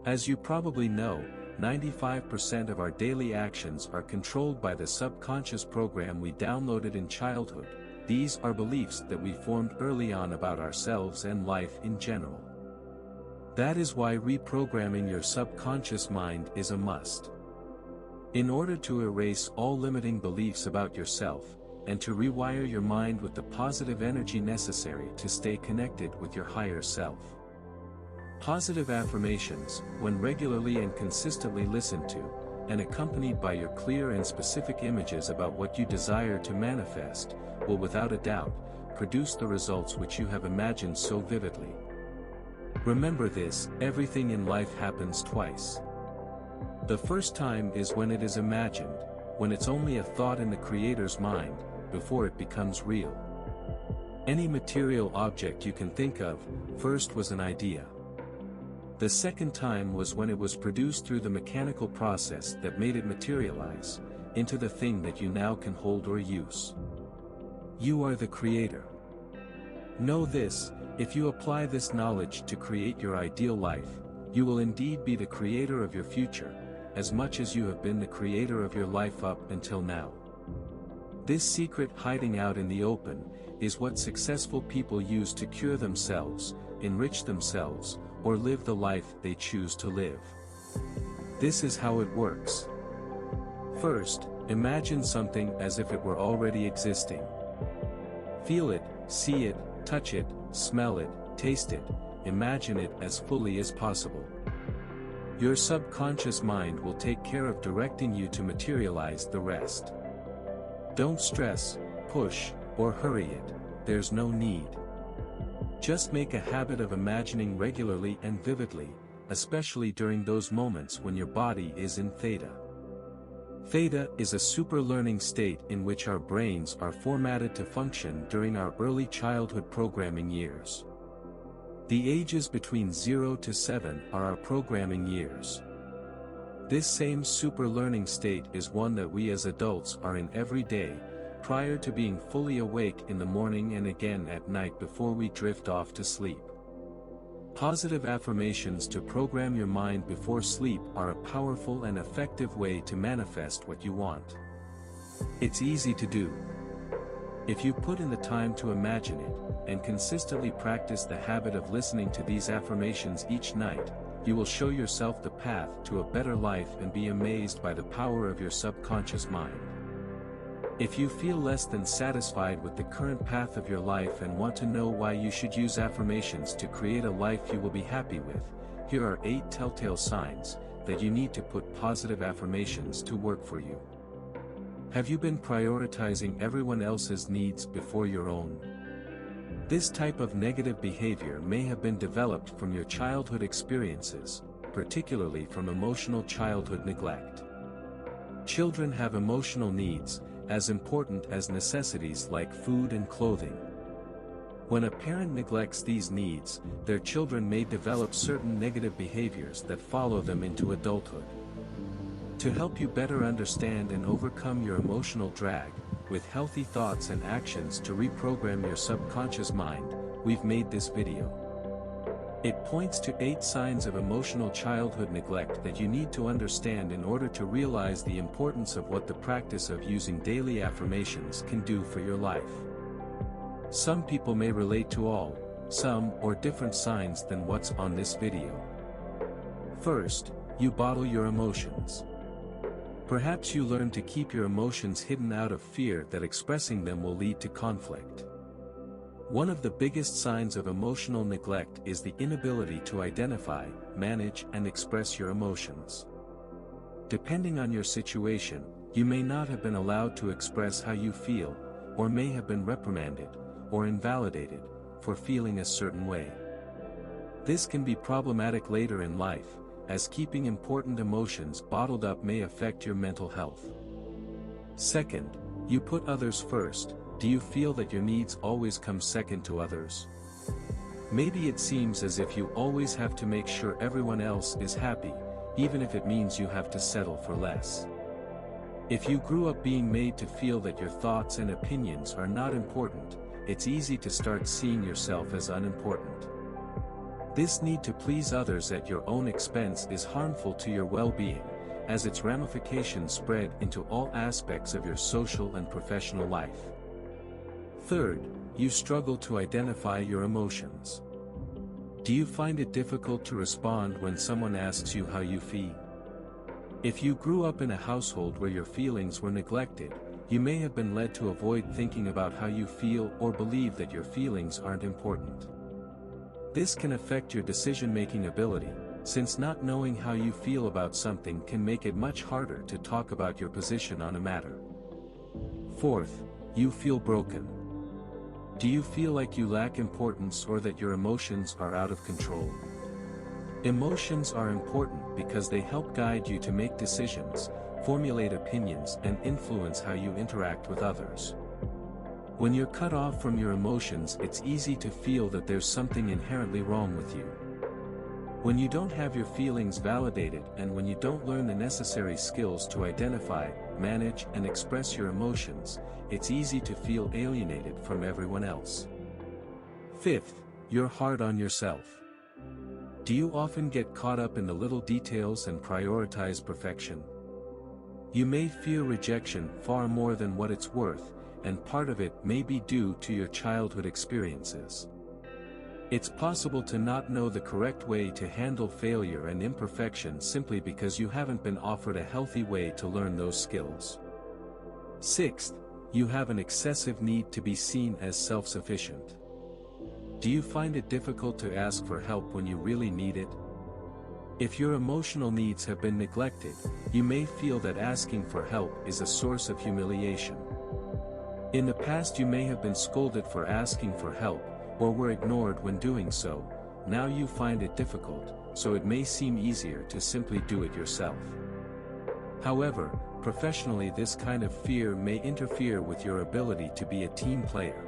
As you probably know, 95% of our daily actions are controlled by the subconscious program we downloaded in childhood. These are beliefs that we formed early on about ourselves and life in general. That is why reprogramming your subconscious mind is a must. In order to erase all limiting beliefs about yourself, and to rewire your mind with the positive energy necessary to stay connected with your higher self. Positive affirmations, when regularly and consistently listened to, and accompanied by your clear and specific images about what you desire to manifest, will without a doubt, produce the results which you have imagined so vividly. Remember this, everything in life happens twice. The first time is when it is imagined, when it's only a thought in the creator's mind, before it becomes real. Any material object you can think of, first was an idea. The second time was when it was produced through the mechanical process that made it materialize, into the thing that you now can hold or use. You are the creator. Know this, if you apply this knowledge to create your ideal life, you will indeed be the creator of your future, as much as you have been the creator of your life up until now. This secret hiding out in the open, is what successful people use to cure themselves, enrich themselves, or live the life they choose to live. This is how it works. First, imagine something as if it were already existing. Feel it, see it, touch it, smell it, taste it, imagine it as fully as possible. Your subconscious mind will take care of directing you to materialize the rest. Don't stress, push, or hurry it, there's no need. Just make a habit of imagining regularly and vividly, especially during those moments when your body is in theta. Theta is a super learning state in which our brains are formatted to function during our early childhood programming years. The ages between 0 to 7 are our programming years. This same super learning state is one that we as adults are in every day, prior to being fully awake in the morning and again at night before we drift off to sleep. Positive affirmations to program your mind before sleep are a powerful and effective way to manifest what you want. It's easy to do. If you put in the time to imagine it, and consistently practice the habit of listening to these affirmations each night, you will show yourself the path to a better life and be amazed by the power of your subconscious mind. If you feel less than satisfied with the current path of your life and want to know why you should use affirmations to create a life you will be happy with, here are 8 telltale signs that you need to put positive affirmations to work for you. Have you been prioritizing everyone else's needs before your own? This type of negative behavior may have been developed from your childhood experiences, particularly from emotional childhood neglect. Children have emotional needs, as important as necessities like food and clothing. When a parent neglects these needs, their children may develop certain negative behaviors that follow them into adulthood. To help you better understand and overcome your emotional drag, with healthy thoughts and actions to reprogram your subconscious mind, we've made this video. It points to 8 signs of emotional childhood neglect that you need to understand in order to realize the importance of what the practice of using daily affirmations can do for your life. Some people may relate to all, some or different signs than what's on this video. First, you bottle your emotions. Perhaps you learn to keep your emotions hidden out of fear that expressing them will lead to conflict. One of the biggest signs of emotional neglect is the inability to identify, manage, and express your emotions. Depending on your situation, you may not have been allowed to express how you feel, or may have been reprimanded, or invalidated, for feeling a certain way. This can be problematic later in life, as keeping important emotions bottled up may affect your mental health. Second, you put others first. Do you feel that your needs always come second to others? Maybe it seems as if you always have to make sure everyone else is happy, even if it means you have to settle for less. If you grew up being made to feel that your thoughts and opinions are not important, it's easy to start seeing yourself as unimportant. This need to please others at your own expense is harmful to your well-being, as its ramifications spread into all aspects of your social and professional life. Third, you struggle to identify your emotions. Do you find it difficult to respond when someone asks you how you feel? If you grew up in a household where your feelings were neglected, you may have been led to avoid thinking about how you feel or believe that your feelings aren't important. This can affect your decision-making ability, since not knowing how you feel about something can make it much harder to talk about your position on a matter. Fourth, you feel broken. Do you feel like you lack importance or that your emotions are out of control? Emotions are important because they help guide you to make decisions, formulate opinions, and influence how you interact with others. When you're cut off from your emotions, it's easy to feel that there's something inherently wrong with you. When you don't have your feelings validated and when you don't learn the necessary skills to identify, manage, and express your emotions, it's easy to feel alienated from everyone else. Fifth, you're hard on yourself. Do you often get caught up in the little details and prioritize perfection? You may fear rejection far more than what it's worth, and part of it may be due to your childhood experiences. It's possible to not know the correct way to handle failure and imperfection simply because you haven't been offered a healthy way to learn those skills. Sixth, you have an excessive need to be seen as self-sufficient. Do you find it difficult to ask for help when you really need it? If your emotional needs have been neglected, you may feel that asking for help is a source of humiliation. In the past you may have been scolded for asking for help, or were ignored when doing so. Now you find it difficult, so it may seem easier to simply do it yourself. However, professionally this kind of fear may interfere with your ability to be a team player.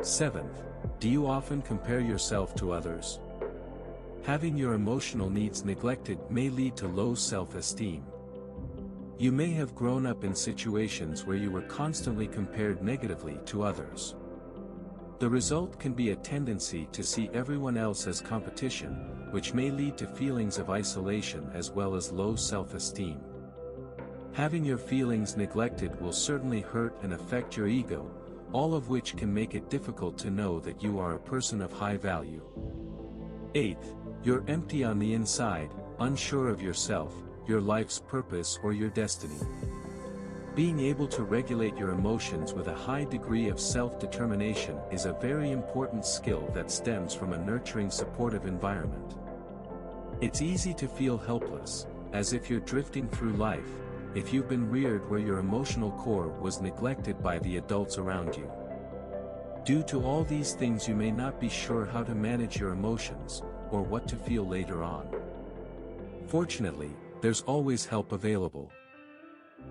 Seventh, do you often compare yourself to others? Having your emotional needs neglected may lead to low self-esteem. You may have grown up in situations where you were constantly compared negatively to others. The result can be a tendency to see everyone else as competition, which may lead to feelings of isolation as well as low self-esteem. Having your feelings neglected will certainly hurt and affect your ego, all of which can make it difficult to know that you are a person of high value. Eighth, you're empty on the inside, unsure of yourself, your life's purpose or your destiny. Being able to regulate your emotions with a high degree of self-determination is a very important skill that stems from a nurturing, supportive environment. It's easy to feel helpless, as if you're drifting through life, if you've been reared where your emotional core was neglected by the adults around you. Due to all these things you may not be sure how to manage your emotions, or what to feel later on. Fortunately, there's always help available.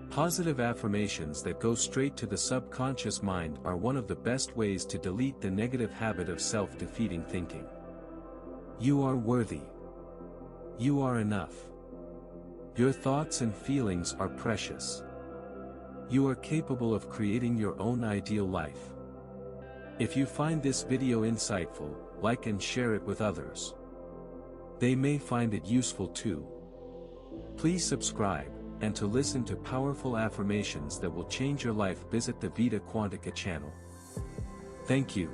Positive affirmations that go straight to the subconscious mind are one of the best ways to delete the negative habit of self-defeating thinking. You are worthy. You are enough. Your thoughts and feelings are precious. You are capable of creating your own ideal life. If you find this video insightful, like and share it with others. They may find it useful too. Please subscribe, and to listen to powerful affirmations that will change your life, visit the Vita Quantica channel. Thank you.